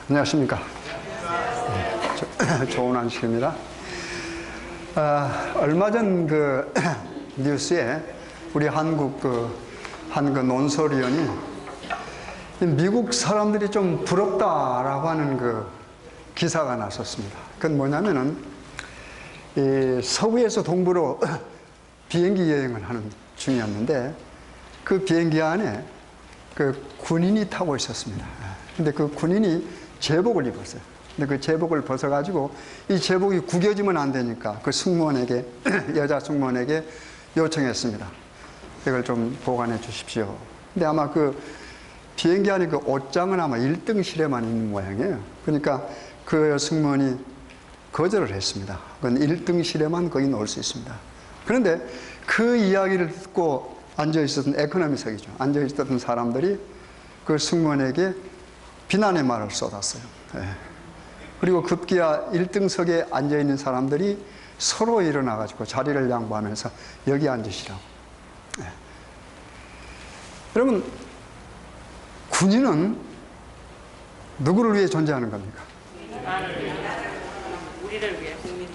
안녕하십니까. 좋은 안식입니다. 얼마 전 뉴스에 우리 한국 한 논설위원이 미국 사람들이 좀 부럽다라고 하는 기사가 났었습니다. 그건 뭐냐면은 서부에서 동부로 비행기 여행을 하는 중이었는데 그 비행기 안에 군인이 타고 있었습니다. 근데 그 군인이 제복을 입었어요. 근데 그 제복을 벗어가지고 이 제복이 구겨지면 안 되니까 그 승무원에게, 여자 승무원에게 요청했습니다. 이걸 좀 보관해 주십시오. 근데 아마 비행기 안에 옷장은 아마 1등실에만 있는 모양이에요. 그러니까 그 승무원이 거절을 했습니다. 그건 1등실에만 거기 놓을 수 있습니다. 그런데 그 이야기를 듣고 앉아있었던 에코노미석이죠. 앉아있었던 사람들이 그 승무원에게 비난의 말을 쏟았어요. 그리고 급기야 1등석에 앉아있는 사람들이 서로 일어나가지고 자리를 양보하면서 여기 앉으시라고. 여러분, 군인은 누구를 위해 존재하는 겁니까? 우리를 위해, 국민들.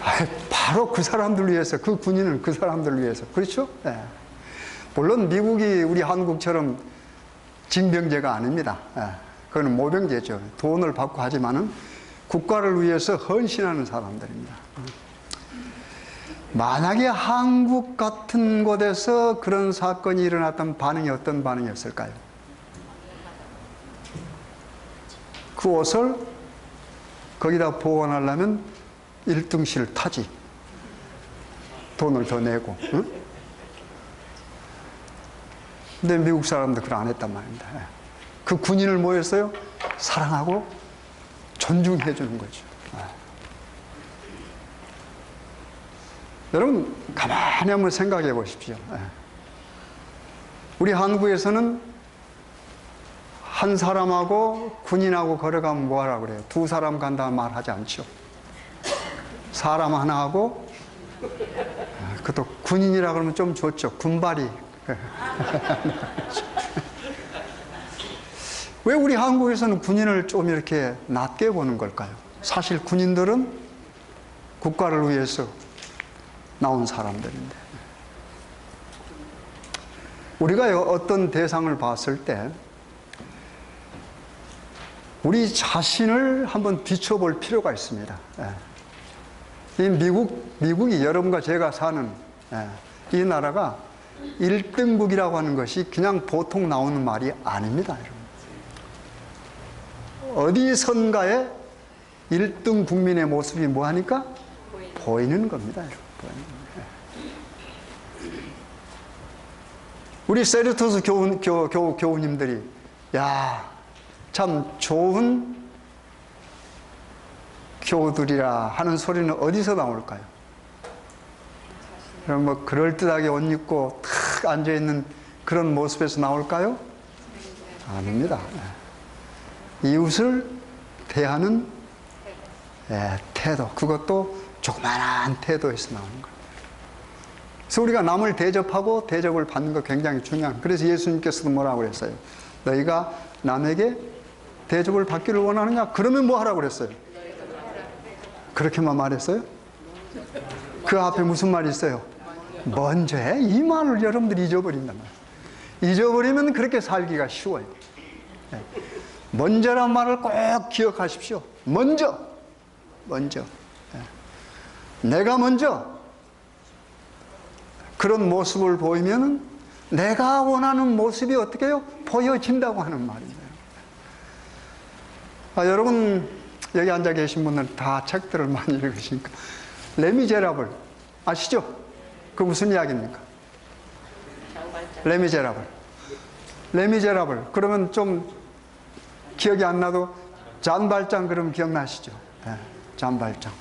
바로 그 사람들 위해서, 그 군인은 그 사람들 위해서. 그렇죠? 물론 미국이 우리 한국처럼 징병제가 아닙니다. 그건 모병제죠. 돈을 받고 하지만은 국가를 위해서 헌신하는 사람들입니다. 만약에 한국 같은 곳에서 그런 사건이 일어났던 반응이 어떤 반응이었을까요? 그 옷을 거기다 보관하려면 1등실 타지. 돈을 더 내고. 응? 근데 미국 사람들 그걸 안 했단 말입니다. 그 군인을 뭐 했어요? 사랑하고 존중해 주는 거죠. 여러분, 가만히 한번 생각해 보십시오. 우리 한국에서는 한 사람하고 군인하고 걸어가면 뭐 하라고 그래요? 두 사람 간다는 말 하지 않죠. 사람 하나하고, 그것도 군인이라 그러면 좀 좋죠. 군발이. 왜 우리 한국에서는 군인을 좀 이렇게 낮게 보는 걸까요? 사실 군인들은 국가를 위해서 나온 사람들인데. 우리가 어떤 대상을 봤을 때 우리 자신을 한번 비춰볼 필요가 있습니다. 이 미국이 여러분과 제가 사는 이 나라가 1등국이라고 하는 것이 그냥 보통 나오는 말이 아닙니다, 여러분. 어디선가에 1등 국민의 모습이 뭐하니까? 보이는 겁니다, 여러분. 보이는 겁니다. 우리 세르토스 교우님들이, 야, 참 좋은 교우들이라 하는 소리는 어디서 나올까요? 그럼 뭐 그럴듯하게 옷 입고 탁 앉아있는 그런 모습에서 나올까요? 아닙니다. 이웃을 대하는 태도, 그것도 조그만한 태도에서 나오는 거예요. 그래서 우리가 남을 대접하고 대접을 받는 거 굉장히 중요한. 그래서 예수님께서도 뭐라고 그랬어요? 너희가 남에게 대접을 받기를 원하느냐? 그러면 뭐 하라고 그랬어요? 그렇게만 말했어요? 그 앞에 무슨 말이 있어요? 먼저 해? 이 말을 여러분들이 잊어버린단 말이에요. 잊어버리면 그렇게 살기가 쉬워요. 먼저란 말을 꼭 기억하십시오. 먼저. 내가 먼저 그런 모습을 보이면 내가 원하는 모습이 어떻게 해요? 보여진다고 하는 말입니다. 여러분, 여기 앉아 계신 분들 다 책들을 많이 읽으시니까 레미제라블 아시죠? 그 무슨 이야기입니까? 레미제라블. 그러면 좀 기억이 안 나도 잔발장 그러면 기억나시죠? 잔발장.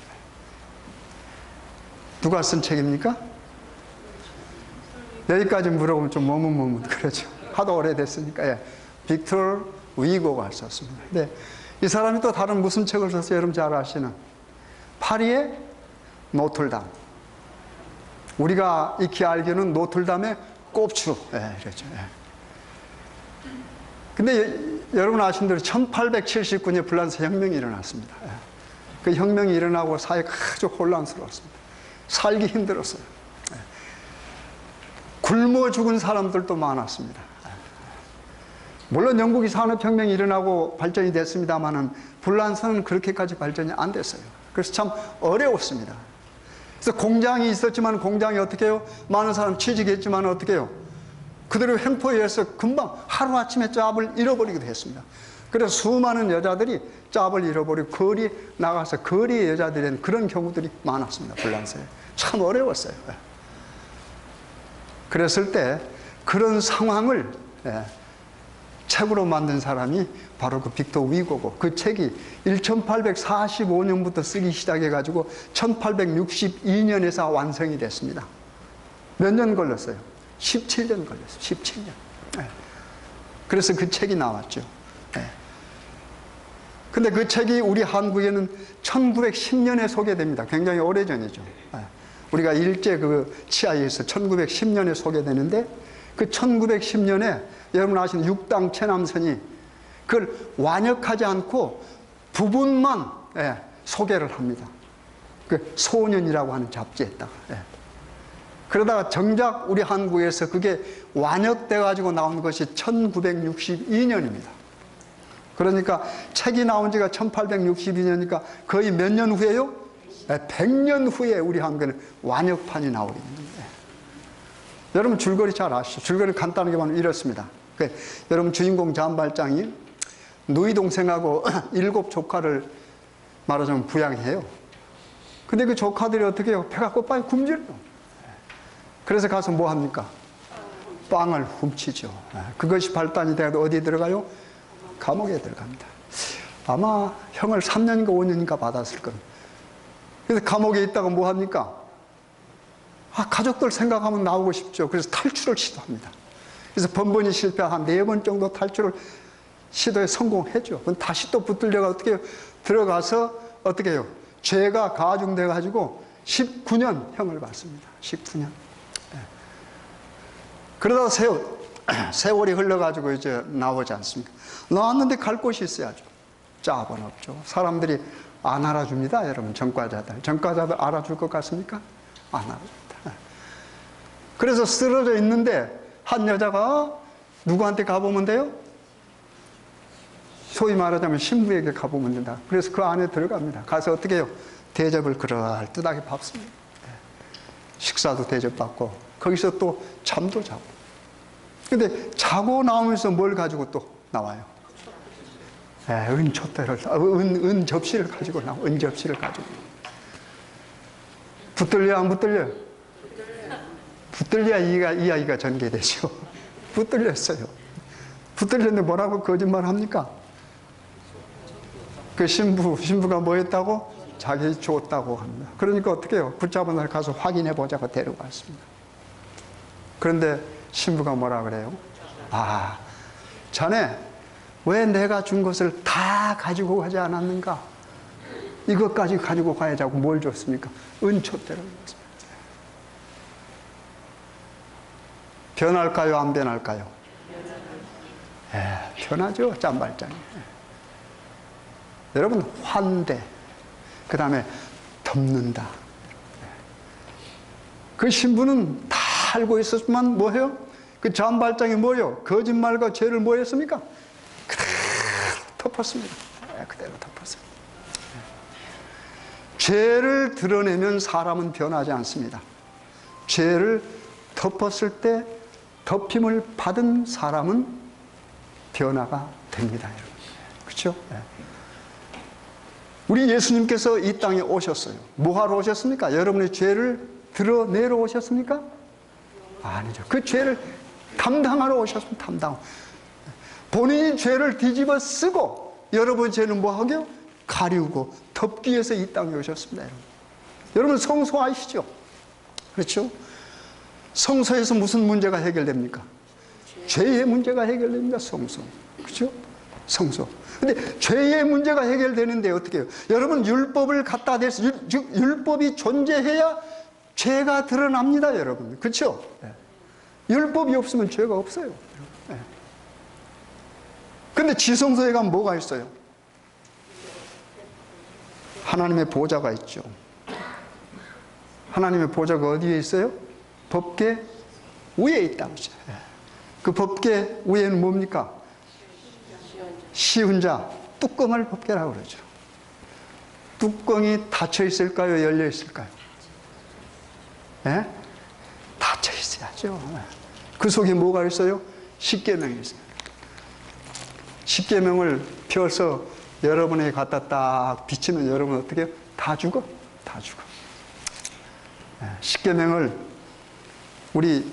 누가 쓴 책입니까? 여기까지 물어보면 좀 머뭇머뭇 그러죠. 하도 오래됐으니까. 빅터 위고가 썼습니다. 네. 이 사람이 또 다른 무슨 책을 썼어요? 여러분 잘 아시는 파리의 노틀담. 우리가 익히 알기는 노틀담의 꼽추. 그렇죠. 근데 여러분 아신 대로 1879년에 불란서 혁명이 일어났습니다. 그 혁명이 일어나고 사회가 아주 혼란스러웠습니다. 살기 힘들었어요. 굶어 죽은 사람들도 많았습니다. 물론 영국이 산업혁명이 일어나고 발전이 됐습니다만은 불란서는 그렇게까지 발전이 안 됐어요. 그래서 참 어려웠습니다. 그래서 공장이 있었지만 공장이 어떻게 해요? 많은 사람 취직했지만 어떻게 해요? 그대로 횡포에 의해서 금방 하루아침에 짭을 잃어버리기도 했습니다. 그래서 수많은 여자들이 짭을 잃어버리고 거리에 나가서 거리의 여자들이 된 그런 경우들이 많았습니다. 불란서에. 참 어려웠어요. 그랬을 때 그런 상황을 책으로 만든 사람이 바로 그 빅터 위고고, 그 책이 1845년부터 쓰기 시작해가지고 1862년에서 완성이 됐습니다. 몇 년 걸렸어요? 17년 걸렸어요. 17년. 그래서 그 책이 나왔죠. 근데 그 책이 우리 한국에는 1910년에 소개됩니다. 굉장히 오래전이죠. 우리가 일제 그 치하에서 1910년에 소개되는데, 그 1910년에 여러분 아시는 육당 최남선이 그걸 완역하지 않고 부분만 소개를 합니다. 그 소년이라고 하는 잡지에다가. 그러다가 정작 우리 한국에서 그게 완역돼 가지고 나온 것이 1962년입니다. 그러니까 책이 나온 지가 1862년이니까 거의 몇 년 후에요? 100년 후에 우리 한국에는 완역판이 나오겠는데. 여러분 줄거리 잘 아시죠? 줄거리 간단하게 보면 이렇습니다. 여러분 주인공 잔발장이 누이 동생하고 7 조카를 말하자면 부양해요. 근데 그 조카들이 어떻게 해요? 배가 고파요. 굶주려요. 그래서 가서 뭐 합니까? 빵을 훔치죠. 그것이 발단이 돼서 어디에 들어가요? 감옥에 들어갑니다. 아마 형을 3년인가 5년인가 받았을 겁니다. 그래서 감옥에 있다가 뭐 합니까? 가족들 생각하면 나오고 싶죠. 그래서 탈출을 시도합니다. 그래서 번번이 실패한 4번 정도 탈출을 시도에 성공했죠. 그럼 다시 또 붙들려가 어떻게 해요? 들어가서 어떻게 해요? 죄가 가중돼 가지고 19년 형을 받습니다. 19년. 그러다가 세월이 흘러가지고 이제 나오지 않습니까? 나왔는데 갈 곳이 있어야죠. 짭은 없죠. 사람들이 안 알아줍니다. 여러분, 전과자들. 전과자들 알아줄 것 같습니까? 안 알아줍니다. 그래서 쓰러져 있는데 한 여자가 누구한테 가보면 돼요? 소위 말하자면 신부에게 가보면 된다. 그래서 그 안에 들어갑니다. 가서 어떻게 해요? 대접을 그럴듯하게 받습니다. 식사도 대접받고 거기서 또 잠도 자고. 근데 자고 나오면서 뭘 가지고 또 나와요? 은촛대를, 은접시를 가지고 나와. 은접시를 가지고. 붙들려 안 붙들려? 붙들려야 이 아이가 전개되죠. 붙들렸어요. 붙들렸는데 뭐라고 거짓말 합니까? 그 신부가 뭐 했다고? 자기 줬다고 합니다. 그러니까 어떻게 해요? 붙잡은 날 가서 확인해 보자고 데려갔습니다. 그런데 신부가 뭐라 그래요? 자네 왜 내가 준 것을 다 가지고 가지 않았는가? 이것까지 가지고 가야자고 뭘 줬습니까? 은촛대를 줬습니다. 변할까요? 안 변할까요? 변하죠. 짠발장이. 여러분, 환대, 그 다음에 덮는다. 그 신부는 다 알고 있었지만 뭐해요? 그 잔발장이 뭐예요? 거짓말과 죄를 뭐 했습니까? 그대로 덮었습니다. 그대로 덮었습니다. 죄를 드러내면 사람은 변하지 않습니다. 죄를 덮었을 때 덮임을 받은 사람은 변화가 됩니다. 여러분. 그렇죠? 우리 예수님께서 이 땅에 오셨어요. 뭐하러 오셨습니까? 여러분의 죄를 드러내러 오셨습니까? 아니죠. 그 죄를 담당하러 오셨습니다. 담당. 본인이 죄를 뒤집어 쓰고 여러분 죄는 뭐 하게요? 가리우고 덮기 위해서 이 땅에 오셨습니다. 여러분. 여러분 성소 아시죠? 그렇죠? 성소에서 무슨 문제가 해결됩니까? 죄의 문제가 해결됩니다. 성소. 그렇죠? 성소. 근데 죄의 문제가 해결되는데 어떻게 해요? 여러분 율법을 갖다 대서 율법이 존재해야 죄가 드러납니다. 여러분. 그렇죠? 율법이 없으면 죄가 없어요. 근데 지성소에 가면 뭐가 있어요? 하나님의 보좌가 있죠. 하나님의 보좌가 어디에 있어요? 법궤 위에 있다고 했어요. 그 법궤 위에는 뭡니까? 시은자, 뚜껑을 법궤라고 그러죠. 뚜껑이 닫혀 있을까요? 열려 있을까요? 예? 닫혀 있어야죠. 그 속에 뭐가 있어요? 십계명이 있어요. 십계명을 펴서 여러분에게 갖다 딱 비치면 여러분 어떻게 해요? 다 죽어? 다 죽어. 십계명을 우리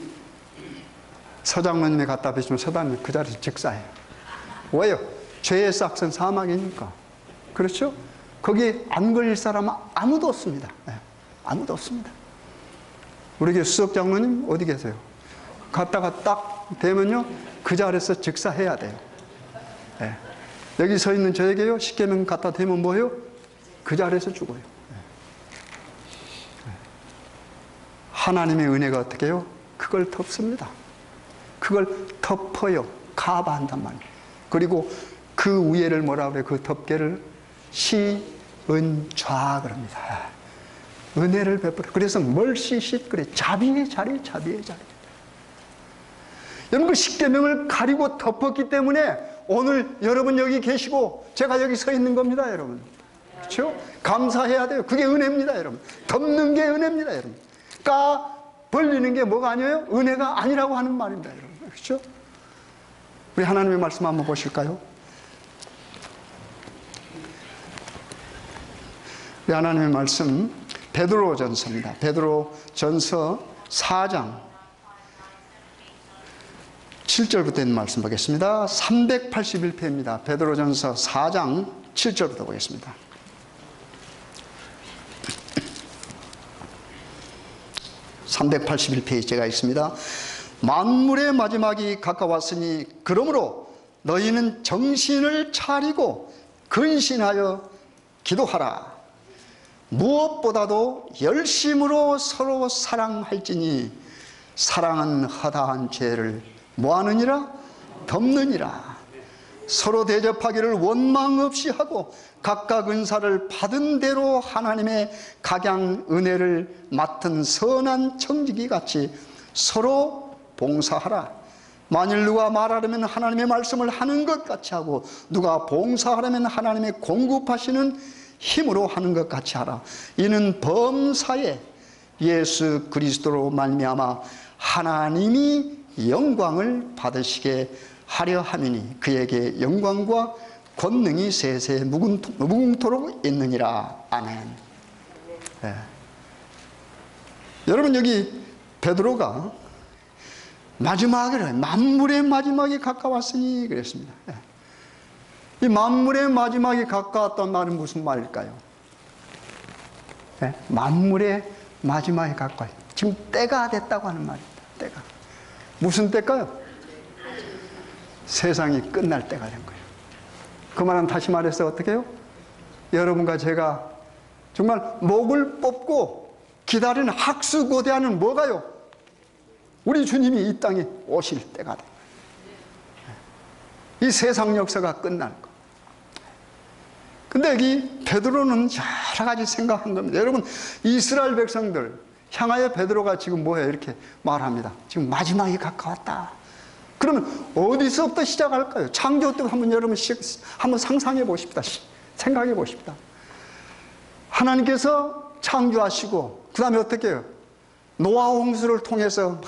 서장로님에 갖다 비치면 서장님 그 자리에서 즉사해요. 왜요? 죄의 싹은 사망이니까. 그렇죠? 거기에 안 걸릴 사람은 아무도 없습니다. 아무도 없습니다. 우리 교회 수석장로님 어디 계세요? 갔다가 딱 되면요 그 자리에서 즉사해야 돼요. 여기 서 있는 저에게요 십계명 갖다 대면 뭐예요? 그 자리에서 죽어요. 하나님의 은혜가 어떻게 해요? 그걸 덮습니다. 그걸 덮어요. 가바한단 말이에요. 그리고 그 위에를 뭐라 그래요? 그 덮개를 시은좌 그럽니다. 은혜를 베풀어. 그래서 멀시쉿 그래. 자비의 자리, 자비의 자리. 여러분 그 십계명을 가리고 덮었기 때문에 오늘 여러분 여기 계시고 제가 여기 서 있는 겁니다, 여러분. 그렇죠? 감사해야 돼요. 그게 은혜입니다, 여러분. 덮는 게 은혜입니다, 여러분. 까 벌리는 게 뭐가 아니에요? 은혜가 아니라고 하는 말입니다, 여러분. 그렇죠? 우리 하나님의 말씀 한번 보실까요? 우리 하나님의 말씀 베드로전서입니다. 베드로전서 4장 7절부터 있는 말씀 보겠습니다. 381페입니다. 베드로전서 4장 7절부터 보겠습니다. (381페이지가) 있습니다. 만물의 마지막이 가까웠으니 그러므로 너희는 정신을 차리고 근신하여 기도하라. 무엇보다도 열심으로 서로 사랑할지니 사랑은 허다한 죄를 뭐하느니라? 덮느니라. 서로 대접하기를 원망 없이 하고 각각 은사를 받은 대로 하나님의 각양 은혜를 맡은 선한 청지기 같이 서로 봉사하라. 만일 누가 말하려면 하나님의 말씀을 하는 것 같이 하고 누가 봉사하려면 하나님의 공급하시는 힘으로 하는 것 같이 하라. 이는 범사에 예수 그리스도로 말미암아 하나님이 영광을 받으시게 하려 함이니 그에게 영광과 권능이 세세 무궁토록 있느니라. 아멘. 네. 여러분 여기 베드로가 마지막에 만물의 마지막이 가까웠으니 그랬습니다. 네. 이 만물의 마지막이 가까웠던 말은 무슨 말일까요? 네? 만물의 마지막이 가까워요. 지금 때가 됐다고 하는 말입니다. 때가. 무슨 때일까요? 세상이 끝날 때가 된 거예요. 그 말은 다시 말해서 어떻게 해요? 여러분과 제가 정말 목을 뽑고 기다리는 학수고대하는 뭐가요? 우리 주님이 이 땅에 오실 때가 된 거예요. 이 세상 역사가 끝날 거. 근데 여기 베드로는 여러 가지 생각한 겁니다. 여러분 이스라엘 백성들 향하여 베드로가 지금 뭐예요? 이렇게 말합니다. 지금 마지막이 가까웠다. 그러면 어디서부터 시작할까요? 창조 때 한번 여러분 한번 상상해 보십시다. 생각해 보십시다. 하나님께서 창조하시고 그 다음에 어떻게 해요? 노아 홍수를 통해서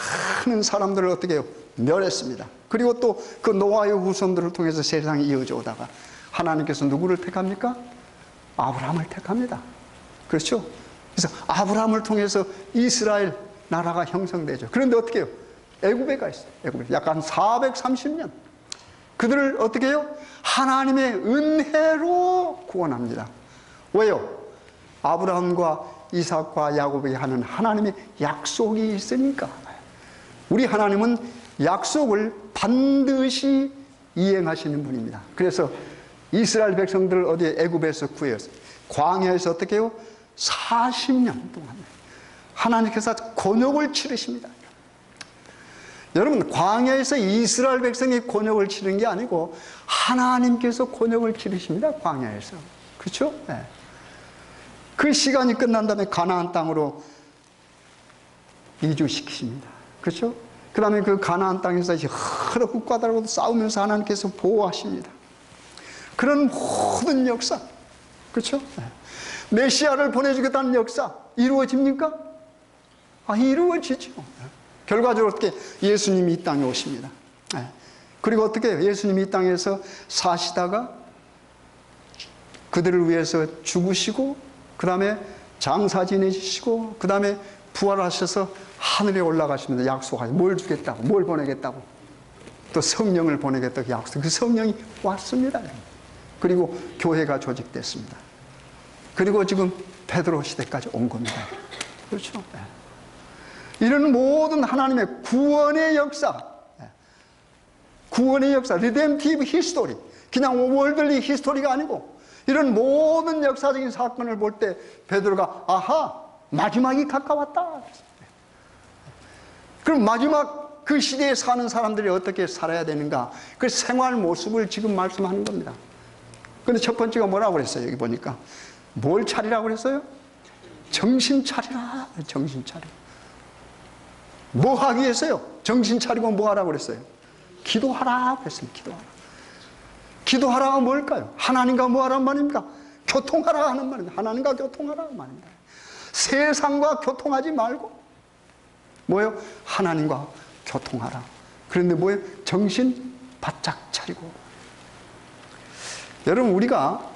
많은 사람들을 어떻게 해요? 멸했습니다. 그리고 또 그 노아의 후손들을 통해서 세상이 이어져 오다가 하나님께서 누구를 택합니까? 아브라함을 택합니다. 그렇죠? 그래서 아브라함을 통해서 이스라엘 나라가 형성되죠. 그런데 어떻게 해요? 애굽에 가 있어요. 애굽에 약간 430년. 그들을 어떻게 해요? 하나님의 은혜로 구원합니다. 왜요? 아브라함과 이삭과 야곱이 하는 하나님의 약속이 있으니까. 우리 하나님은 약속을 반드시 이행하시는 분입니다. 그래서 이스라엘 백성들을 어디에 애굽에서 구해서 광야에서 어떻게 해요? 40년 동안 하나님께서 곤욕을 치르십니다. 여러분, 광야에서 이스라엘 백성이 곤욕을 치른 게 아니고 하나님께서 곤욕을 치르십니다. 광야에서. 그렇죠? 네. 그 시간이 끝난 다음에 가나안 땅으로 이주시키십니다. 그렇죠? 그 다음에 그 가나안 땅에서 여러 국가들하고 싸우면서 하나님께서 보호하십니다. 그런 모든 역사, 그렇죠? 네. 메시아를 보내주겠다는 역사 이루어집니까? 이루어지죠. 결과적으로 어떻게 예수님이 이 땅에 오십니다. 그리고 어떻게 예수님이 이 땅에서 사시다가 그들을 위해서 죽으시고, 그 다음에 장사 지내시고, 그 다음에 부활하셔서 하늘에 올라가십니다. 약속하시고, 뭘 주겠다고, 뭘 보내겠다고, 또 성령을 보내겠다고 약속. 그 성령이 왔습니다. 그리고 교회가 조직됐습니다. 그리고 지금 베드로 시대까지 온 겁니다. 그렇죠? 이런 모든 하나님의 구원의 역사, 구원의 역사, 리뎀티브 히스토리, 그냥 월들리 히스토리가 아니고 이런 모든 역사적인 사건을 볼 때 베드로가 아하, 마지막이 가까웠다. 그럼 마지막 그 시대에 사는 사람들이 어떻게 살아야 되는가, 그 생활 모습을 지금 말씀하는 겁니다. 근데 첫 번째가 뭐라고 그랬어요? 여기 보니까 뭘 차리라고 그랬어요? 정신 차리라. 정신 차려. 뭐 하기 위해서요? 정신 차리고 뭐 하라고 그랬어요? 기도하라 그랬습니다. 기도하라. 기도하라가 뭘까요? 하나님과 뭐 하라는 말입니까? 교통하라 하는 말입니다. 하나님과 교통하라는 말입니다. 세상과 교통하지 말고 뭐예요? 하나님과 교통하라. 그런데 뭐예요? 정신 바짝 차리고. 여러분, 우리가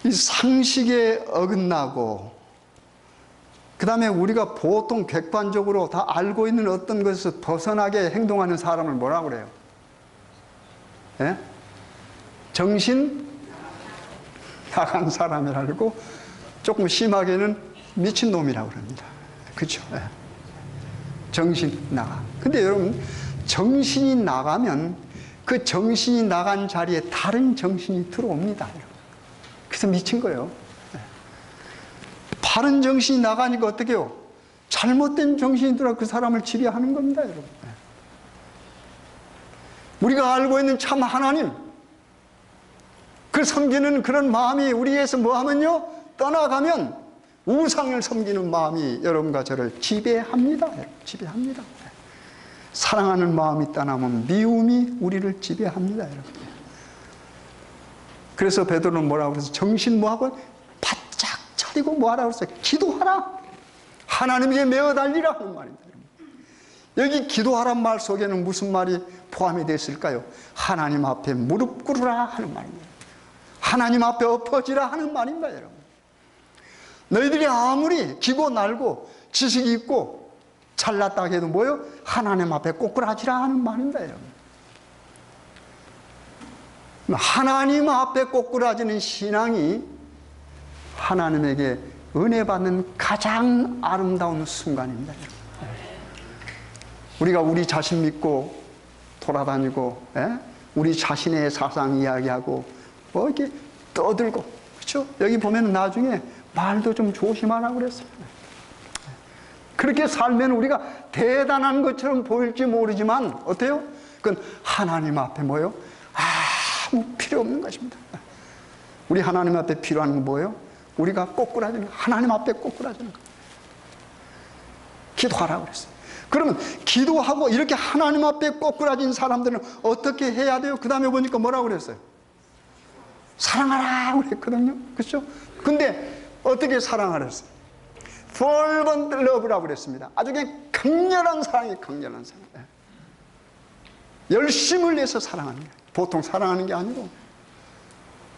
이 상식에 어긋나고, 그 다음에 우리가 보통 객관적으로 다 알고 있는 어떤 것에서 벗어나게 행동하는 사람을 뭐라고 그래요? 예? 정신 나간 사람이라고, 조금 심하게는 미친놈이라고 그럽니다. 그렇죠? 예. 정신 나가. 근데 여러분, 정신이 나가면 그 정신이 나간 자리에 다른 정신이 들어옵니다. 그래서 미친 거예요. 바른 정신이 나가니까 어떻게 해요? 잘못된 정신이 들어 그 사람을 지배하는 겁니다, 여러분. 우리가 알고 있는 참 하나님, 그 섬기는 그런 마음이 우리에서 뭐 하면요? 떠나가면 우상을 섬기는 마음이 여러분과 저를 지배합니다. 지배합니다. 사랑하는 마음이 떠나면 미움이 우리를 지배합니다, 여러분. 그래서 베드로는 뭐라고 그래서 정신 뭐하고 바짝 차리고 뭐하라고 그랬어요? 기도하라. 하나님에게 메어 달리라 하는 말입니다. 여기 기도하란 말 속에는 무슨 말이 포함이 됐을까요? 하나님 앞에 무릎 꿇으라 하는 말입니다. 하나님 앞에 엎어지라 하는 말입니다, 여러분. 너희들이 아무리 기고 날고 지식이 있고 잘났다 해도 뭐요? 하나님 앞에 꼬꾸라지라 하는 말입니다, 여러분. 하나님 앞에 꼬꾸라지는 신앙이 하나님에게 은혜 받는 가장 아름다운 순간입니다, 여러분. 우리가 우리 자신 믿고 돌아다니고, 우리 자신의 사상 이야기하고, 뭐 이렇게 떠들고, 그렇죠? 여기 보면 나중에 말도 좀 조심하라고 그랬어요. 그렇게 살면 우리가 대단한 것처럼 보일지 모르지만 어때요? 그건 하나님 앞에 뭐예요? 아무 필요 없는 것입니다. 우리 하나님 앞에 필요한 건 뭐예요? 우리가 꼬꾸라지는, 하나님 앞에 꼬꾸라지는 것. 기도하라고 그랬어요. 그러면 기도하고 이렇게 하나님 앞에 꼬꾸라진 사람들은 어떻게 해야 돼요? 그 다음에 보니까 뭐라고 그랬어요? 사랑하라 그랬거든요. 그렇죠? 근데 어떻게 사랑하라 했어요? fervent love라고 그랬습니다. 아주 그냥 강렬한 사랑이 강렬한 사랑. 열심을 내서 사랑하는 거예요. 보통 사랑하는 게 아니고.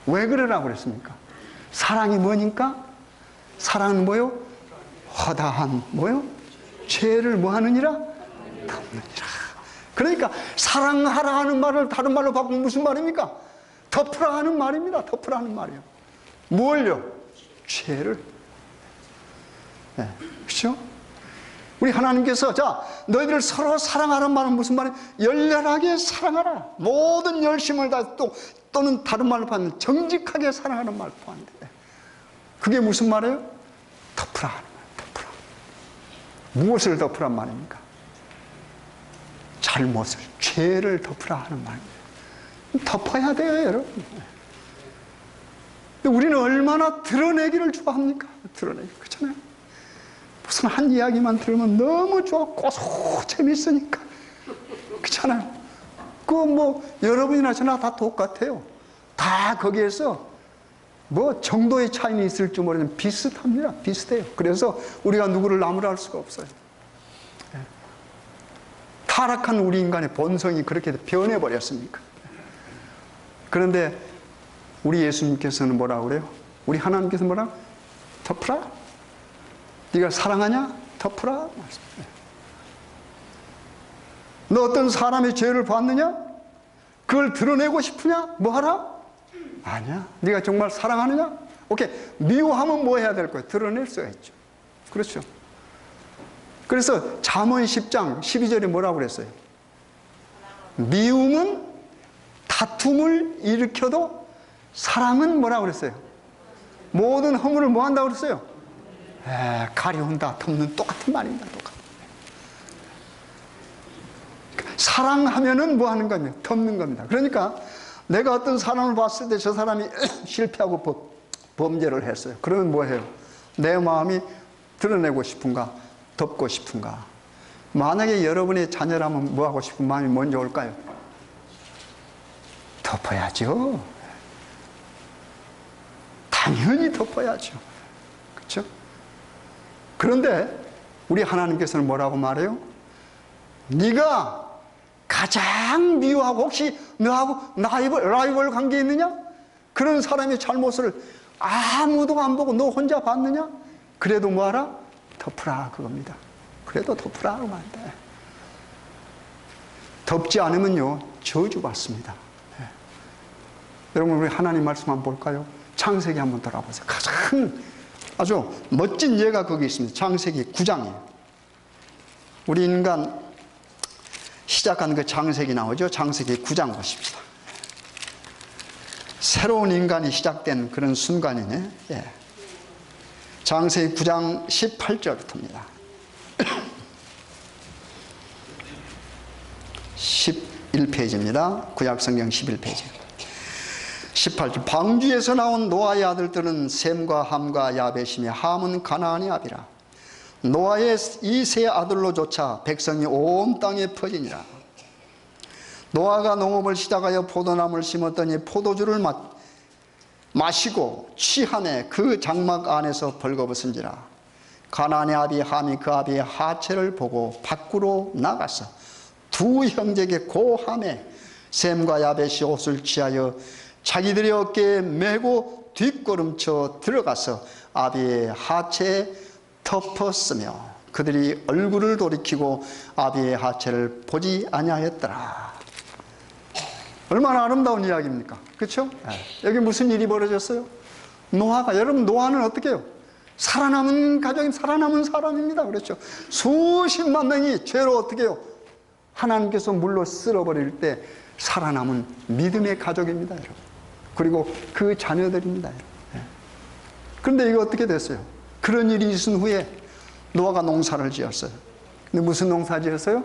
왜 그러라고 그랬습니까? 사랑이 뭐니까? 사랑은 뭐요? 허다한 뭐요? 죄를 뭐 하느니라? 덮느니라. 그러니까 사랑하라 하는 말을 다른 말로 바꾸면 무슨 말입니까? 덮으라 하는 말입니다. 덮으라 하는 말이에요. 뭘요? 죄를. 네, 그렇죠? 우리 하나님께서 자, 너희들 서로 사랑하는 말은 무슨 말이에요? 열렬하게 사랑하라. 모든 열심을 다 또는 다른 말로 하면 정직하게 사랑하는 말 포함돼. 그게 무슨 말이에요? 덮으라 하는 말. 덮으라. 무엇을 덮으란 말입니까? 잘못을, 죄를 덮으라 하는 말이에요. 덮어야 돼요, 여러분. 우리는 얼마나 드러내기를 좋아합니까? 드러내기. 그렇잖아요. 무슨 한 이야기만 들으면 너무 좋아, 고소 재밌으니까. 그렇잖아요. 여러분이나 저나 다 똑같아요. 다 거기에서 정도의 차이는 있을지 모르지만 비슷합니다. 비슷해요. 그래서 우리가 누구를 나무랄 수가 없어요. 타락한 우리 인간의 본성이 그렇게 변해버렸으니까. 그런데 우리 예수님께서는 뭐라고 그래요? 우리 하나님께서 뭐라고? 덮으라? 네가 사랑하냐? 덮으라? 너 어떤 사람의 죄를 봤느냐? 그걸 드러내고 싶으냐? 뭐 하라? 아니야. 네가 정말 사랑하느냐? 오케이. 미워하면 뭐 해야 될 거야? 드러낼 수가 있죠. 그렇죠. 그래서 잠언 10장 12절에 뭐라고 그랬어요? 미움은 다툼을 일으켜도 사랑은 뭐라고 그랬어요? 모든 허물을 뭐 한다고 그랬어요? 가려운다, 덮는 똑같은 말입니다. 똑같은. 사랑하면은 뭐 하는 겁니까? 덮는 겁니다. 그러니까 내가 어떤 사람을 봤을 때 저 사람이 실패하고 범죄를 했어요. 그러면 뭐 해요? 내 마음이 드러내고 싶은가? 덮고 싶은가? 만약에 여러분의 자녀라면 뭐 하고 싶은 마음이 먼저 올까요? 덮어야죠. 당연히 덮어야죠. 그렇죠? 그런데 우리 하나님께서는 뭐라고 말해요? 네가 가장 미워하고 혹시 너하고 라이벌 관계에 있느냐? 그런 사람의 잘못을 아무도 안 보고 너 혼자 봤느냐? 그래도 뭐하라? 덮으라 그겁니다. 그래도 덮으라 하면 안 돼. 덮지 않으면요 저주받습니다. 네. 여러분 우리 하나님 말씀 한번 볼까요? 창세기 한번 돌아보세요. 가장 아주 멋진 예가 거기 있습니다. 창세기 9장이에요. 우리 인간 시작한 그 창세기 나오죠. 창세기 9장 보십시다. 새로운 인간이 시작된 그런 순간이네. 예. 창세기 9장 18절부터입니다. 11페이지입니다. 구약성경 11페이지. 18절. 방주에서 나온 노아의 아들들은 셈과 함과 야벳이며 함은 가나안의 아비라. 노아의 이 세 아들로조차 백성이 온 땅에 퍼지니라. 노아가 농업을 시작하여 포도나무를 심었더니 포도주를 마시고 취함에 그 장막 안에서 벌거벗은지라. 가나안의 아비 함이 그 아비의 하체를 보고 밖으로 나가서 두 형제에게 고함에 셈과 야벳이 옷을 취하여 자기들의 어깨에 메고 뒷걸음쳐 들어가서 아비의 하체에 덮었으며 그들이 얼굴을 돌이키고 아비의 하체를 보지 아니하였더라. 얼마나 아름다운 이야기입니까? 그렇죠? 여기 무슨 일이 벌어졌어요? 노아가, 여러분 노아는 어떻게 해요? 살아남은 가정이 살아남은 사람입니다. 그렇죠? 수십만 명이 죄로 어떻게 해요? 하나님께서 물로 쓸어버릴 때 살아남은 믿음의 가족입니다. 여러분. 그리고 그 자녀들입니다. 여러분. 그런데 이거 어떻게 됐어요? 그런 일이 있은 후에 노아가 농사를 지었어요. 근데 무슨 농사 지었어요?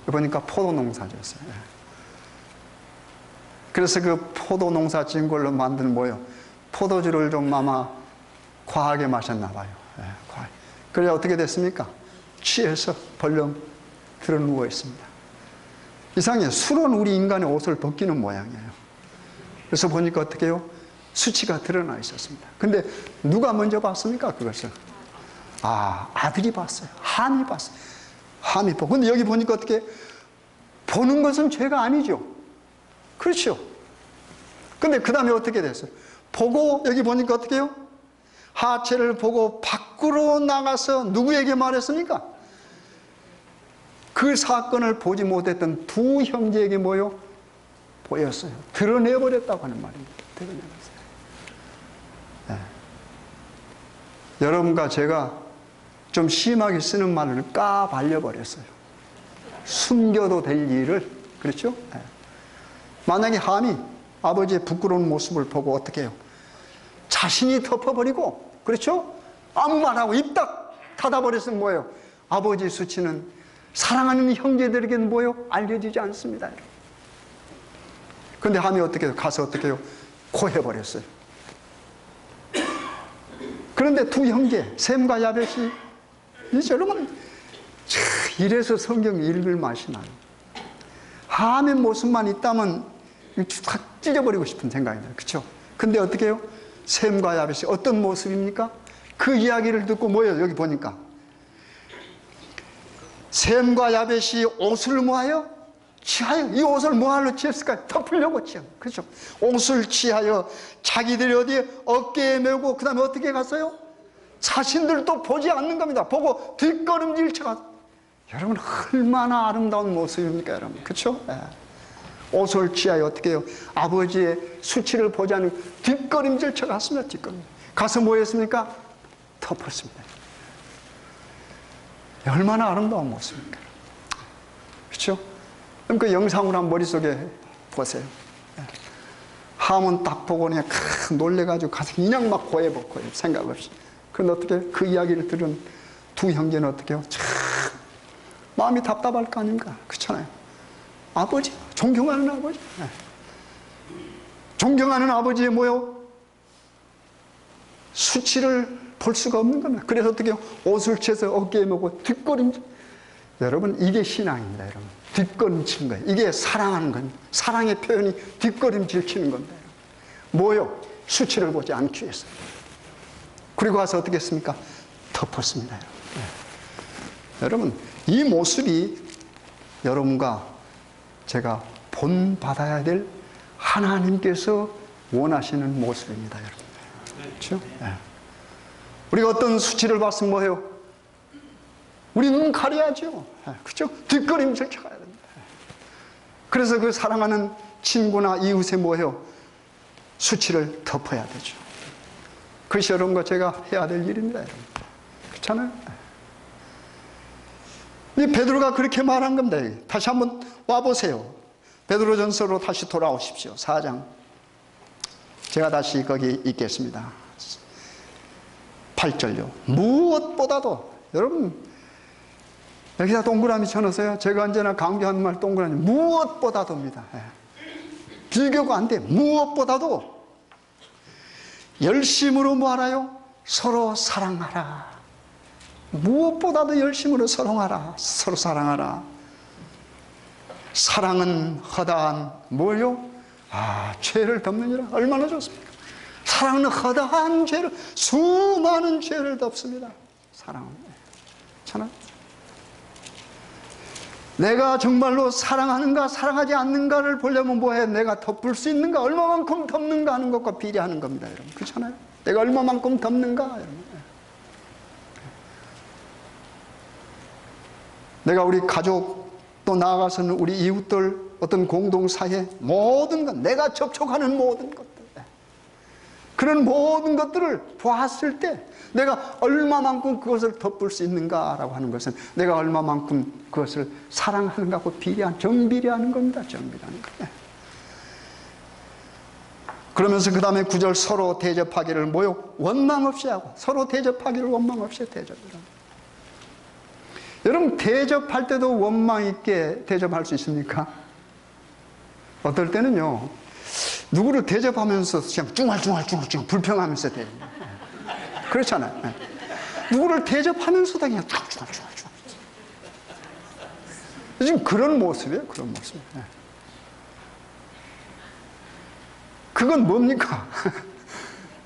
보니까 포도 농사 지었어요. 그래서 그 포도 농사 지은 걸로 만든 뭐예요? 포도주를 좀 아마 과하게 마셨나 봐요. 그래 어떻게 됐습니까? 취해서 벌렁 들어 누워 있습니다. 이상해요. 술은 우리 인간의 옷을 벗기는 모양이에요. 그래서 보니까 어떻게 해요? 수치가 드러나 있었습니다. 근데 누가 먼저 봤습니까? 그것을. 아들이 봤어요. 함이 봤어요. 함이 보고. 근데 여기 보니까 어떻게 보는 것은 죄가 아니죠. 그렇죠. 근데 그 다음에 어떻게 됐어요? 보고 여기 보니까 어떻게 해요? 하체를 보고 밖으로 나가서 누구에게 말했습니까? 그 사건을 보지 못했던 두 형제에게 뭐요? 보였어요. 드러내버렸다고 하는 말입니다. 드러내버렸어요. 네. 여러분과 제가 좀 심하게 쓰는 말을 까발려버렸어요. 숨겨도 될 일을. 그렇죠? 네. 만약에 함이 아버지의 부끄러운 모습을 보고 어떻게 해요? 자신이 덮어버리고, 그렇죠? 아무 말하고 입 딱 닫아버렸으면 뭐예요? 아버지의 수치는 사랑하는 형제들에게는 뭐요? 알려지지 않습니다. 그런데 함이 어떻게 해요? 가서 어떻게 해요? 고해버렸어요. 그런데 두 형제, 셈과 야벳이, 여러분, 이래서 성경 읽을 맛이 나요. 함의 모습만 있다면 확 찢어버리고 싶은 생각이 나요. 그렇죠? 근데 어떻게 해요? 셈과 야벳이 어떤 모습입니까? 그 이야기를 듣고 뭐예요? 여기 보니까 셈과 야벳이 옷을 뭐하여? 취하여. 이 옷을 뭐하러 취했을까요? 덮으려고 취한. 그렇죠? 옷을 취하여 자기들이 어디에 어깨에 메고 그 다음에 어떻게 갔어요? 자신들도 보지 않는 겁니다. 보고 뒷걸음질 쳐가. 여러분, 얼마나 아름다운 모습입니까, 여러분? 그렇죠? 네. 옷을 취하여 어떻게 해요? 아버지의 수치를 보지 않는 뒷걸음질 쳐갔습니다. 뒷걸음질. 가서 뭐 했습니까? 덮었습니다. 얼마나 아름다운 모습입니까? 그렇죠? 그럼 그 영상을 한번 머릿속에 보세요. 함은 딱 보고 그냥 놀래가지고 가서 그냥 막 고해버려요. 생각 없이. 그런데 어떻게 그 이야기를 들은 두 형제는 어떻게 해요? 참 마음이 답답할 거 아닙니까? 그렇잖아요. 아버지, 존경하는 아버지. 존경하는 아버지의 뭐요? 수치를 볼 수가 없는 겁니다. 그래서 어떻게 해요? 옷을 채서 어깨에 메고 뒷걸음질. 여러분, 이게 신앙입니다, 여러분. 뒷걸음치는 거예요. 이게 사랑하는 겁니다. 사랑의 표현이 뒷걸음질 치는 겁니다. 뭐요? 수치를 보지 않기 위해서. 그리고 와서 어떻게 했습니까? 덮었습니다, 여러분. 여러분, 이 모습이 여러분과 제가 본받아야 될 하나님께서 원하시는 모습입니다, 여러분. 그렇죠? 네. 우리가 어떤 수치를 봤으면 뭐해요? 우리 눈 가려야죠. 그렇죠? 뒷걸음질 쳐가야 됩니다. 그래서 그 사랑하는 친구나 이웃에 뭐해요? 수치를 덮어야 되죠. 그것이 여러분과 제가 해야 될 일입니다, 여러분. 그렇잖아요? 이 베드로가 그렇게 말한 겁니다. 다시 한번 와보세요. 베드로전서로 다시 돌아오십시오. 4장. 제가 다시 거기 있겠습니다. 8절요. 무엇보다도, 여러분, 여기다 동그라미 쳐놓으세요. 제가 언제나 강조하는 말 동그라미. 무엇보다도입니다. 비교가 안 돼. 무엇보다도 열심으로 뭐 하라요? 서로 사랑하라. 무엇보다도 열심으로 사랑하라. 서로 사랑하라. 사랑은 허다한 뭐요? 죄를 덮느니라. 얼마나 좋습니까? 사랑은 허다한 죄를, 수많은 죄를 덮습니다. 사랑은. 참. 내가 정말로 사랑하는가 사랑하지 않는가를 보려면 뭐해? 내가 덮을 수 있는가, 얼마만큼 덮는가 하는 것과 비례하는 겁니다, 여러분. 그렇잖아요? 내가 얼마만큼 덮는가, 여러분. 내가 우리 가족, 또 나아가서는 우리 이웃들, 어떤 공동사회, 모든 것, 내가 접촉하는 모든 것들, 그런 모든 것들을 보았을 때 내가 얼마만큼 그것을 덮을 수 있는가라고 하는 것은 내가 얼마만큼 그것을 사랑하는가하고 정비례하는 겁니다. 정비례하는 거예요. 그러면서 그 다음에 9절 서로 대접하기를 뭐요? 원망 없이 하고, 서로 대접하기를 원망 없이 대접을 합니다. 여러분, 대접할 때도 원망 있게 대접할 수 있습니까? 어떨 때는요, 누구를 대접하면서 그냥 쭝알쭝알쭝알 불평하면서 대접해요. 그렇잖아요. 누구를 대접하면서도 그냥 쭝알쭝알쭝알. 지금 그런 모습이에요, 그런 모습. 그건 뭡니까?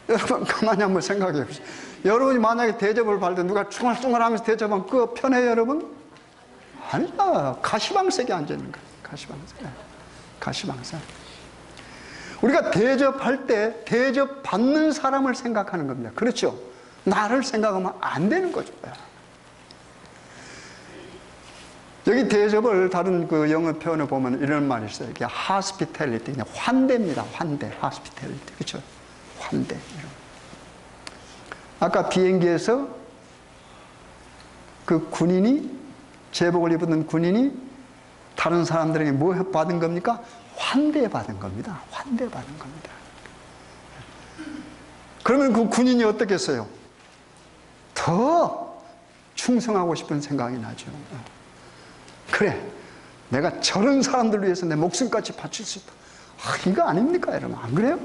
여러분, 가만히 한번 생각해 보세요. 여러분이 만약에 대접을 받을 때 누가 쭝알쭝알하면서 대접하면 그거 편해요, 여러분? 아니다. 가시방석에 앉아있는 거예요. 가시방석. 가시방석. 우리가 대접할 때 대접받는 사람을 생각하는 겁니다. 그렇죠? 나를 생각하면 안 되는 거죠. 여기 대접을 다른 그 영어 표현을 보면 이런 말이 있어요. 이게 hospitality, 환대입니다. 환대, hospitality. 그렇죠? 환대. 아까 비행기에서 그 군인이, 제복을 입은 군인이 다른 사람들에게 뭐 받은 겁니까? 환대받은 겁니다. 환대받은 겁니다. 그러면 그 군인이 어떻겠어요? 더 충성하고 싶은 생각이 나죠. 그래, 내가 저런 사람들을 위해서 내 목숨까지 바칠 수 있다. 이거 아닙니까, 여러분? 안 그래요?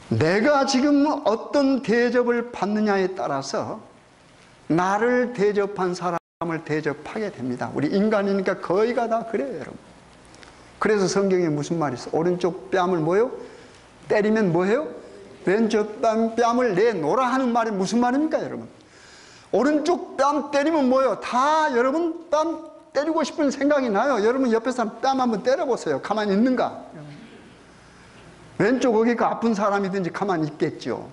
내가 지금 어떤 대접을 받느냐에 따라서 나를 대접한 사람을 대접하게 됩니다. 우리 인간이니까 거의가 다 그래요, 여러분. 그래서 성경에 무슨 말이 있어? 오른쪽 뺨을 뭐요? 때리면 뭐예요? 왼쪽 뺨을 내놓으라 하는 말이 무슨 말입니까, 여러분? 오른쪽 뺨 때리면 뭐예요? 다 여러분 뺨 때리고 싶은 생각이 나요. 여러분 옆에 사람 뺨 한번 때려보세요. 가만히 있는가? 왼쪽 어깨가 아픈 사람이든지 가만히 있겠죠.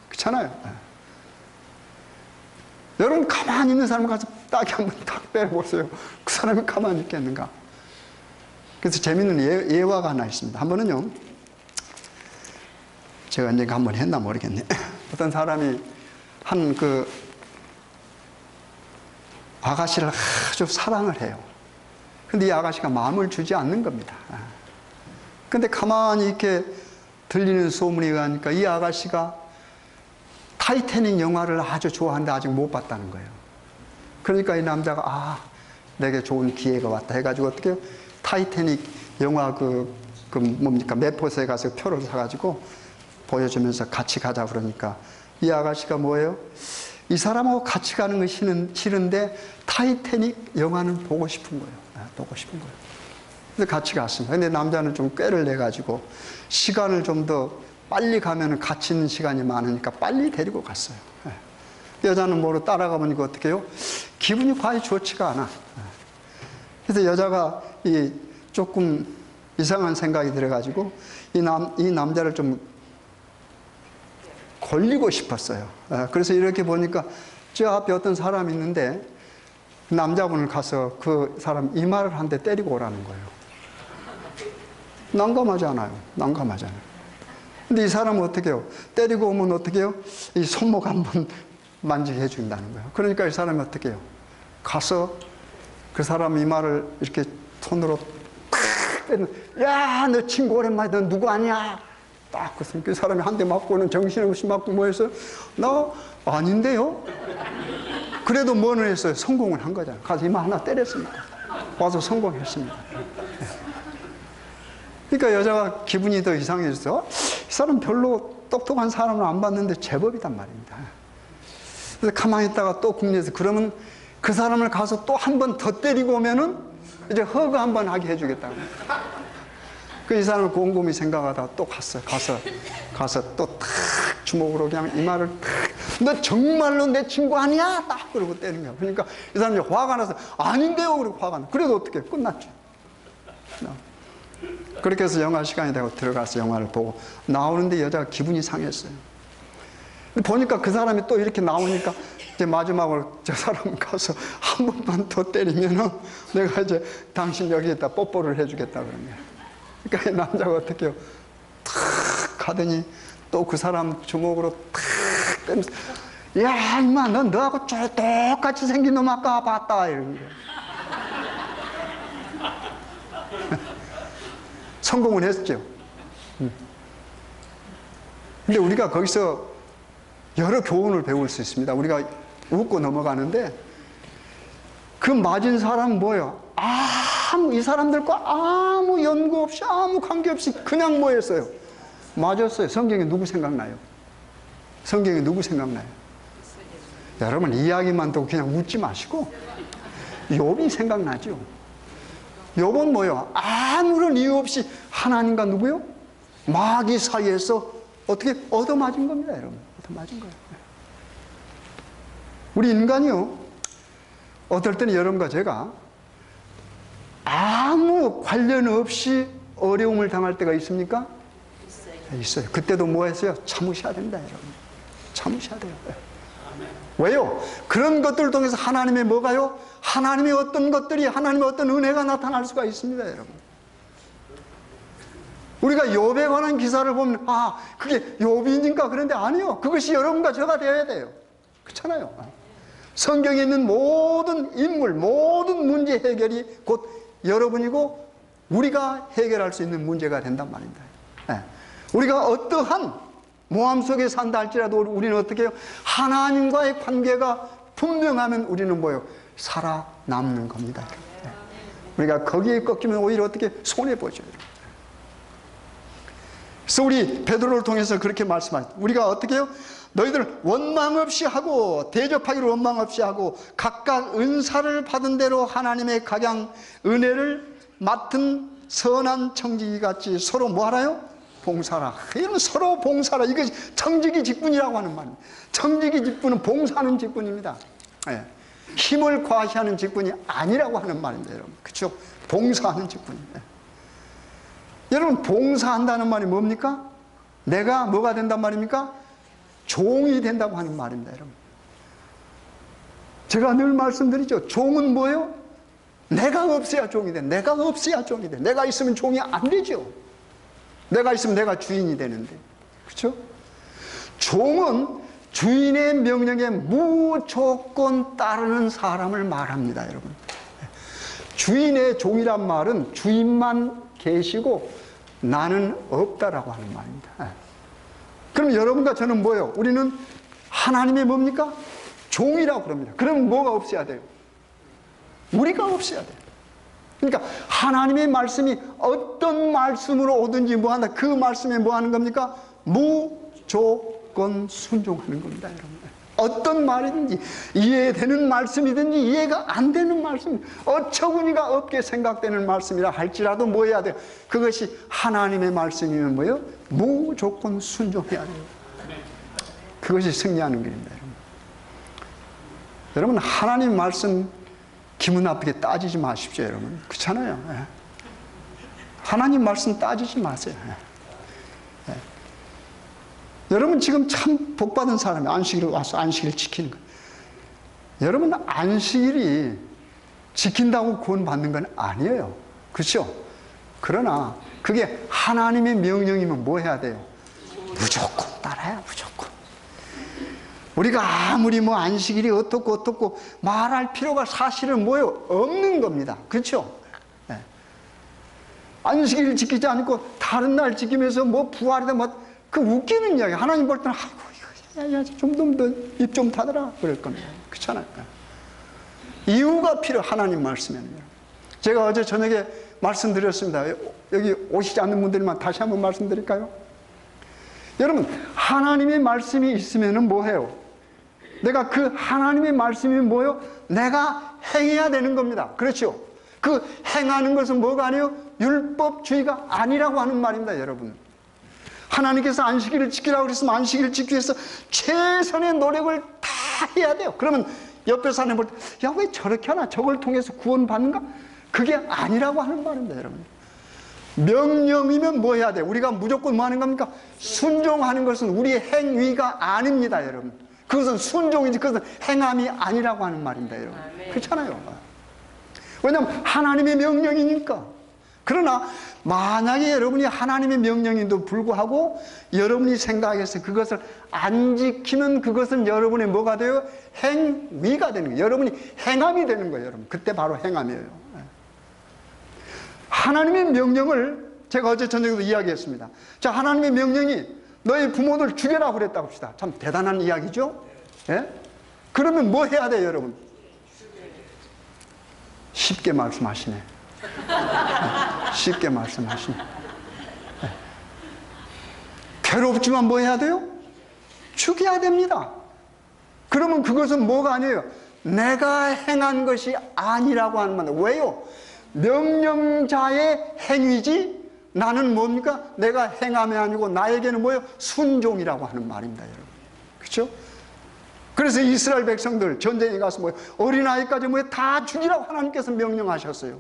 그렇잖아요. 여러분 가만히 있는 사람 가서 딱 한번 딱 때려보세요. 그 사람이 가만히 있겠는가? 그래서 재밌는 예화가 하나 있습니다. 한 번은요, 제가 언젠가 한번 했나 모르겠네. 어떤 사람이 한 그 아가씨를 아주 사랑을 해요. 근데 이 아가씨가 마음을 주지 않는 겁니다. 근데 가만히 이렇게 들리는 소문이 가니까 이 아가씨가 타이타닉 영화를 아주 좋아하는데 아직 못 봤다는 거예요. 그러니까 이 남자가 내게 좋은 기회가 왔다 해가지고 어떻게 해요? 타이타닉 영화 뭡니까? 매포스에 가서 표를 사가지고 보여주면서 같이 가자 그러니까 이 아가씨가 뭐예요? 이 사람하고 같이 가는 것이 싫은데 타이타닉 영화는 보고 싶은 거예요. 보고 싶은 거예요. 그래서 같이 갔습니다. 근데 남자는 좀 꾀를 내가지고 시간을 좀 더 빨리 가면 같이 있는 시간이 많으니까 빨리 데리고 갔어요. 여자는 뭐로 따라가 보니까 어떻게 해요? 기분이 과히 좋지가 않아. 그래서 여자가 조금 이상한 생각이 들어가지고 이 남자를 좀 걸리고 싶었어요. 그래서 이렇게 보니까 저 앞에 어떤 사람이 있는데 남자분을 가서 그 사람 이마를 한 대 때리고 오라는 거예요. 난감하잖아요. 근데 이 사람은 어떻게 해요? 때리고 오면 어떻게 해요? 이 손목 한번 만지게 해준다는 거예요. 그러니까 이 사람이 어떻게 해요? 가서 그 사람 이마를 이렇게 손으로 탁 때리면, 야, 너 친구 오랜만에 너 누구 아니야? 딱 그 사람이 한 대 맞고는 정신없이 맞고 뭐 했어요? 나 아닌데요? 그래도 뭐는 했어요? 성공을 한 거잖아요. 가서 이마 하나 때렸습니다. 와서 성공했습니다. 그러니까 여자가 기분이 더 이상해져서 이 사람 별로 똑똑한 사람을 안 봤는데 제법이단 말입니다. 그래서 가만히 있다가 또 궁리해서 그러면 그 사람을 가서 또 한 번 더 때리고 오면은 이제 허그 한 번 하게 해주겠다고. 이 사람을 곰곰이 생각하다가 또 갔어요. 가서 또 탁 주먹으로 그냥 이마를 탁, 너 정말로 내 친구 아니야? 딱 그러고 때린 거야. 그러니까 이 사람이 화가 나서 아닌데요? 그러고 화가 나. 그래도 어떻게 끝났죠. 그렇게 해서 영화 시간이 되고 들어가서 영화를 보고 나오는데 여자가 기분이 상했어요. 보니까 그 사람이 또 이렇게 나오니까 이제 마지막으로 저 사람 가서 한 번만 더 때리면은 내가 이제 당신 여기에다 뽀뽀를 해주겠다 그런 거야. 그러니까 이 남자가 어떻게 해요? 탁 가더니 또 그 사람 주먹으로 탁 때리면서 야 임마 넌 너하고 똑같이 생긴 놈 아까 봤다 이런 거야. 성공은 했죠. 근데 우리가 거기서 여러 교훈을 배울 수 있습니다. 우리가 웃고 넘어가는데 그 맞은 사람은 뭐예요? 이 사람들과 아무 연구 없이 아무 관계 없이 그냥 뭐 했어요? 맞았어요. 성경에 누구 생각나요? 여러분 이야기만 듣고 그냥 웃지 마시고 욥이 생각나죠. 욥은 뭐예요? 아무런 이유 없이 하나님과 누구요? 마귀 사이에서 어떻게 얻어맞은 겁니다, 여러분. 얻어맞은 거예요. 우리 인간이요, 어떨 때는 여러분과 제가 아무 관련 없이 어려움을 당할 때가 있습니까? 있어요. 그때도 뭐 했어요? 참으셔야 됩니다, 여러분. 참으셔야 돼요. 왜요? 그런 것들을 통해서 하나님의 뭐가요? 하나님의 어떤 것들이, 하나님의 어떤 은혜가 나타날 수가 있습니다, 여러분. 우리가 욥에 관한 기사를 보면 그게 욥이니까 그런데 아니요. 그것이 여러분과 저가 되어야 돼요. 그렇잖아요. 성경에 있는 모든 인물, 모든 문제 해결이 곧 여러분이고 우리가 해결할 수 있는 문제가 된단 말입니다. 우리가 어떠한 모함 속에 산다 할지라도 우리는 어떻게 해요? 하나님과의 관계가 분명하면 우리는 뭐예요? 살아남는 겁니다. 우리가 거기에 꺾이면 오히려 어떻게 손해보죠. 그래서 우리 베드로를 통해서 그렇게 말씀하죠. 우리가 어떻게 해요? 너희들 원망 없이 하고 대접하기를 원망 없이 하고 각각 은사를 받은 대로 하나님의 각양 은혜를 맡은 선한 청지기 같이 서로 뭐 하나요? 봉사라. 이런 서로 봉사라. 이것이 청지기 직분이라고 하는 말입니다. 청지기 직분은 봉사하는 직분입니다. 예. 힘을 과시하는 직분이 아니라고 하는 말입니다, 여러분. 그렇죠? 봉사하는 직분입니다. 여러분, 봉사한다는 말이 뭡니까? 내가 뭐가 된단 말입니까? 종이 된다고 하는 말입니다, 여러분. 제가 늘 말씀드리죠. 종은 뭐예요? 내가 없어야 종이 돼. 내가 없어야 종이 돼. 내가 있으면 종이 안 되죠. 내가 있으면 내가 주인이 되는데. 그렇죠? 종은 주인의 명령에 무조건 따르는 사람을 말합니다, 여러분. 주인의 종이란 말은 주인만 계시고 나는 없다라고 하는 말입니다. 그럼 여러분과 저는 뭐예요? 우리는 하나님의 뭡니까? 종이라고 그럽니다. 그럼 뭐가 없어야 돼요? 우리가 없어야 돼요. 그러니까 하나님의 말씀이 어떤 말씀으로 오든지 뭐한다. 그 말씀에 뭐 하는 겁니까? 무조건 순종하는 겁니다, 여러분. 어떤 말이든지 이해되는 말씀이든지 이해가 안 되는 말씀, 어처구니가 없게 생각되는 말씀이라 할지라도 뭐 해야 돼요? 그것이 하나님의 말씀이면 뭐예요? 무조건 순종해야 돼요. 그것이 승리하는 길입니다, 여러분. 여러분, 하나님 말씀 기분 나쁘게 따지지 마십시오, 여러분. 그렇잖아요. 예. 하나님 말씀 따지지 마세요. 예. 예. 여러분 지금 참 복받은 사람이 안식일에 와서 안식일 지키는 거예요. 여러분, 안식일이 지킨다고 구원받는 건 아니에요. 그렇죠? 그러나 그게 하나님의 명령이면 뭐 해야 돼요? 무조건 따라야, 무조건. 우리가 아무리 뭐 안식일이 어떻고 말할 필요가 사실은 뭐예요? 없는 겁니다. 그렇죠? 네. 안식일 지키지 않고 다른 날 지키면서 뭐 부활이다 뭐 그 웃기는 이야기. 하나님 볼 때는 아이고 이거 좀 더 입 좀 닫아라 그럴 겁니다. 그렇잖아요. 이유가 필요. 하나님 말씀에는. 제가 어제 저녁에 말씀드렸습니다. 여기 오시지 않는 분들만 다시 한번 말씀드릴까요? 여러분, 하나님의 말씀이 있으면은 뭐해요? 내가 그 하나님의 말씀이 뭐예요? 내가 행해야 되는 겁니다. 그렇죠? 그 행하는 것은 뭐가 아니에요? 율법주의가 아니라고 하는 말입니다, 여러분. 하나님께서 안식일을 지키라고 그랬으면 안식일을 지키기 위해서 최선의 노력을 다 해야 돼요. 그러면 옆에 사람 볼 때, 야, 왜 저렇게 하나? 저걸 통해서 구원받는가? 그게 아니라고 하는 말입니다, 여러분. 명령이면 뭐 해야 돼? 우리가 무조건 뭐 하는 겁니까? 순종하는 것은 우리의 행위가 아닙니다, 여러분. 그것은 순종이지 그것은 행함이 아니라고 하는 말입니다, 여러분. 그렇잖아요. 왜냐하면 하나님의 명령이니까. 그러나 만약에 여러분이 하나님의 명령인도 불구하고 여러분이 생각해서 그것을 안 지키면 그것은 여러분의 뭐가 돼요? 행위가 되는 거예요. 여러분이 행함이 되는 거예요, 여러분. 그때 바로 행함이에요. 하나님의 명령을 제가 어제 저녁에도 이야기했습니다. 자, 하나님의 명령이 너희 부모들 죽여라 그랬다고 합시다. 참 대단한 이야기죠? 예? 그러면 뭐 해야 돼요, 여러분? 쉽게 말씀하시네. 쉽게 말씀하시네. 예. 괴롭지만 뭐 해야 돼요? 죽여야 됩니다. 그러면 그것은 뭐가 아니에요? 내가 행한 것이 아니라고 하는 말. 왜요? 명령자의 행위지 나는 뭡니까? 내가 행함이 아니고 나에게는 뭐예요? 순종이라고 하는 말입니다, 여러분. 그렇죠? 그래서 이스라엘 백성들 전쟁에 가서 뭐예요? 어린아이까지 뭐예요? 다 죽이라고 하나님께서 명령하셨어요.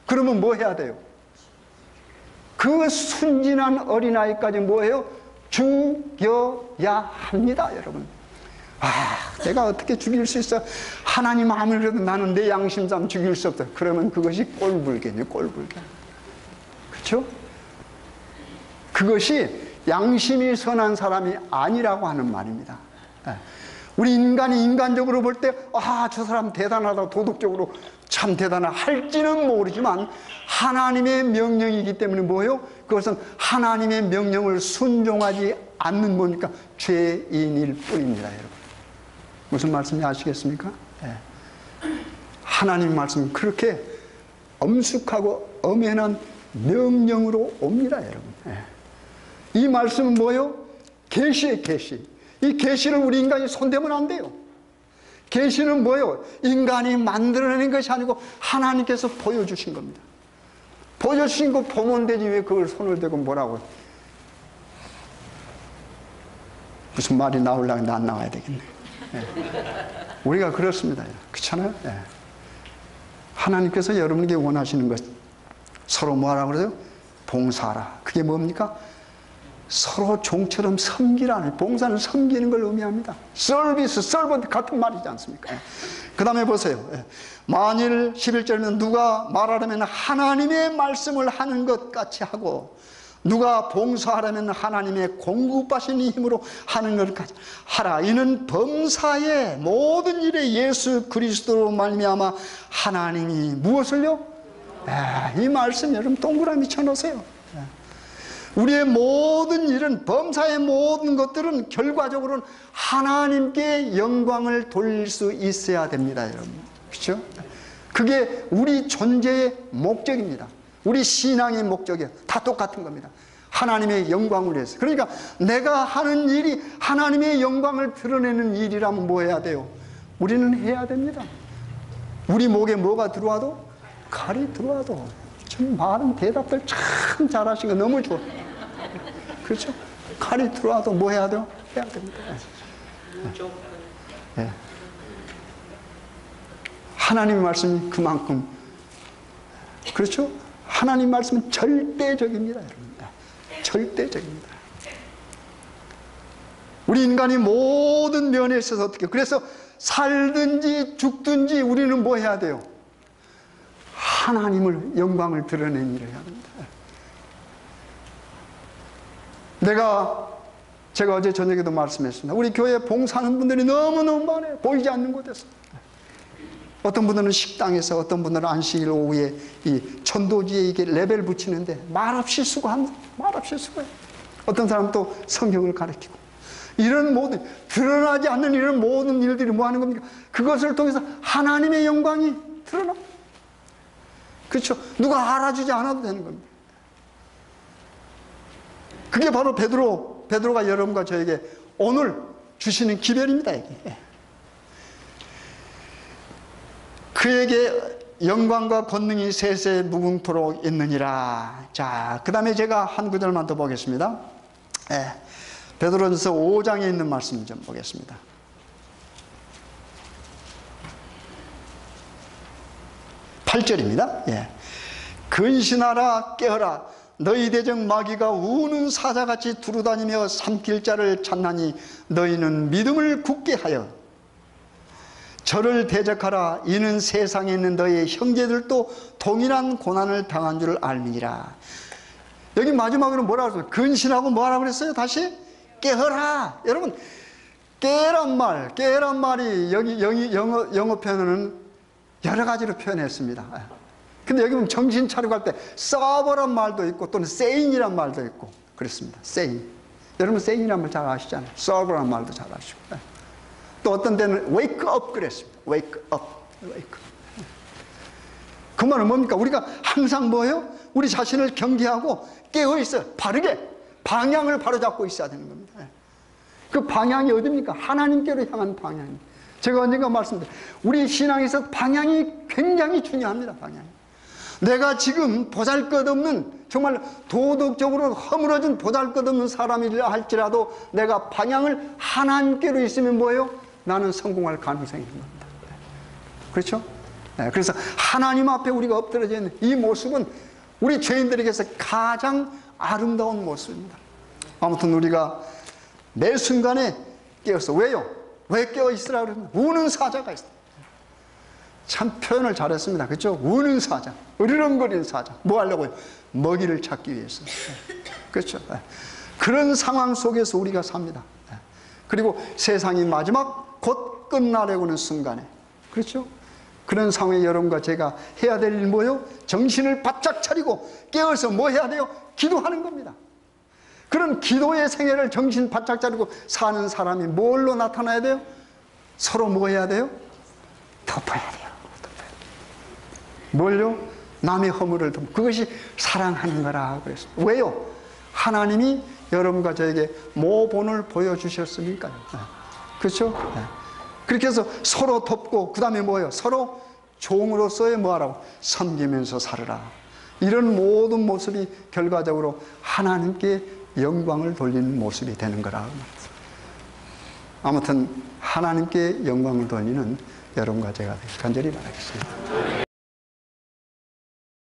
그러면 뭐 해야 돼요? 그 순진한 어린아이까지 뭐예요? 죽여야 합니다, 여러분. 아, 내가 어떻게 죽일 수 있어? 하나님 아무래도 나는 내 양심상 죽일 수 없다. 그러면 그것이 꼴불견이에요, 꼴불견. 그렇죠? 그것이 양심이 선한 사람이 아니라고 하는 말입니다. 우리 인간이 인간적으로 볼 때, 아, 저 사람 대단하다, 도덕적으로 참 대단하다 할지는 모르지만 하나님의 명령이기 때문에 뭐예요? 그것은 하나님의 명령을 순종하지 않는 뭡니까? 죄인일 뿐입니다, 여러분. 무슨 말씀인지 아시겠습니까? 예. 하나님 말씀은 그렇게 엄숙하고 엄연한 명령으로 옵니다, 여러분. 예. 이 말씀은 뭐예요? 계시의 계시. 이 계시를 우리 인간이 손대면 안 돼요. 계시는 뭐예요? 인간이 만들어낸 것이 아니고 하나님께서 보여주신 겁니다. 보여주신 거 보면 되지 왜 그걸 손을 대고 뭐라고. 무슨 말이 나오려는데 안 나와야 되겠네. 예. 우리가 그렇습니다. 그렇잖아요? 예. 하나님께서 여러분에게 원하시는 것 서로 뭐하라고 그러세요? 봉사하라. 그게 뭡니까? 서로 종처럼 섬기라는, 봉사는 섬기는 걸 의미합니다. 서비스, 서번트 같은 말이지 않습니까? 그 다음에 보세요. 만일 11절에는 누가 말하려면 하나님의 말씀을 하는 것 같이 하고 누가 봉사하려면 하나님의 공급하신 힘으로 하는 것 같이 하라. 이는 범사의 모든 일에 예수 그리스도로 말미암아 하나님이 무엇을요? 이 말씀 여러분 동그라미 쳐놓으세요. 우리의 모든 일은, 범사의 모든 것들은 결과적으로는 하나님께 영광을 돌릴 수 있어야 됩니다, 여러분. 그렇죠? 그게 우리 존재의 목적입니다. 우리 신앙의 목적이에요. 다 똑같은 겁니다. 하나님의 영광을 위해서. 그러니까 내가 하는 일이 하나님의 영광을 드러내는 일이라면 뭐 해야 돼요? 우리는 해야 됩니다. 우리 목에 뭐가 들어와도, 칼이 들어와도. 참 많은 대답들 참 잘하신 거 너무 좋아. 그렇죠? 칼이 들어와도 뭐 해야 돼요? 해야 됩니다. 네. 하나님 말씀이 그만큼, 그렇죠? 하나님 말씀은 절대적입니다, 여러분. 절대적입니다. 우리 인간이 모든 면에 있어서 어떻게, 그래서 살든지 죽든지 우리는 뭐 해야 돼요? 하나님을, 영광을 드러내는 일을 해야 됩니다. 제가 어제 저녁에도 말씀했습니다. 우리 교회 봉사하는 분들이 너무너무 많아요. 보이지 않는 곳에서. 어떤 분들은 식당에서, 어떤 분들은 안식일 오후에 이 천도지에 이게 레벨 붙이는데 말없이 수고합니다. 말없이 수고해요. 어떤 사람은 또 성경을 가르치고. 이런 모든, 드러나지 않는 이런 모든 일들이 뭐 하는 겁니까? 그것을 통해서 하나님의 영광이 드러납니다. 그렇죠? 누가 알아주지 않아도 되는 겁니다. 그게 바로 베드로가 여러분과 저에게 오늘 주시는 기별입니다. 이게. 그에게 영광과 권능이 세세 무궁토록 있느니라. 자, 그 다음에 제가 한 구절만 더 보겠습니다. 베드로전서 5장에 있는 말씀 좀 보겠습니다. 8절입니다. 근신하라, 깨어라. 너희 대적 마귀가 우는 사자같이 두루다니며 삼킬 자를 찾나니 너희는 믿음을 굳게 하여 저를 대적하라. 이는 세상에 있는 너희 형제들도 동일한 고난을 당한 줄 알미니라. 여기 마지막으로 뭐라고 그랬어요? 근신하고 뭐라고 그랬어요? 다시? 깨어라. 여러분, 깨란 말이 여기 영어 표현은 여러 가지로 표현했습니다. 근데 여기 보면 정신 차리고 할 때 서버란 말도 있고 또는 세인이란 말도 있고 그렇습니다. 세인. 여러분 세인이란 말 잘 아시잖아요. 서버란 말도 잘 아시고. 또 어떤 데는 wake up 그랬습니다. wake up. 그 말은 뭡니까? 우리가 항상 뭐예요? 우리 자신을 경계하고 깨어 있어요. 바르게 방향을 바로잡고 있어야 되는 겁니다. 그 방향이 어디입니까? 하나님께로 향한 방향입니다. 제가 언젠가 말씀드렸어요. 우리 신앙에서 방향이 굉장히 중요합니다. 방향이. 내가 지금 보잘것없는, 정말 도덕적으로 허물어진 보잘것없는 사람이라 할지라도 내가 방향을 하나님께로 있으면 뭐예요? 나는 성공할 가능성이 있는 겁니다. 그렇죠? 그래서 하나님 앞에 우리가 엎드려져 있는 이 모습은 우리 죄인들에게서 가장 아름다운 모습입니다. 아무튼 우리가 매 순간에 깨었어. 왜요? 왜 깨어 있으라 그러면 우는 사자가 있어. 참 표현을 잘했습니다. 그렇죠? 우는 사자, 으르렁거리는 사자. 뭐 하려고요? 먹이를 찾기 위해서. 그렇죠? 그런 상황 속에서 우리가 삽니다. 그리고 세상이 마지막 곧 끝나려고는 순간에, 그렇죠? 그런 상황에 여러분과 제가 해야 될 일 뭐예요? 정신을 바짝 차리고 깨어서 뭐 해야 돼요? 기도하는 겁니다. 그런 기도의 생애를 정신 바짝 차리고 사는 사람이 뭘로 나타나야 돼요? 서로 뭐 해야 돼요? 덮어야 돼요. 뭘요? 남의 허물을 덮고, 그것이 사랑하는 거라 그랬어요. 왜요? 하나님이 여러분과 저에게 모본을 보여주셨으니까요. 그렇죠? 그렇게 해서 서로 덮고, 그 다음에 뭐예요? 서로 종으로서의 뭐하라고? 섬기면서 살으라. 이런 모든 모습이 결과적으로 하나님께 영광을 돌리는 모습이 되는 거라. 아무튼 하나님께 영광을 돌리는 여러분과 제가 간절히 바라겠습니다.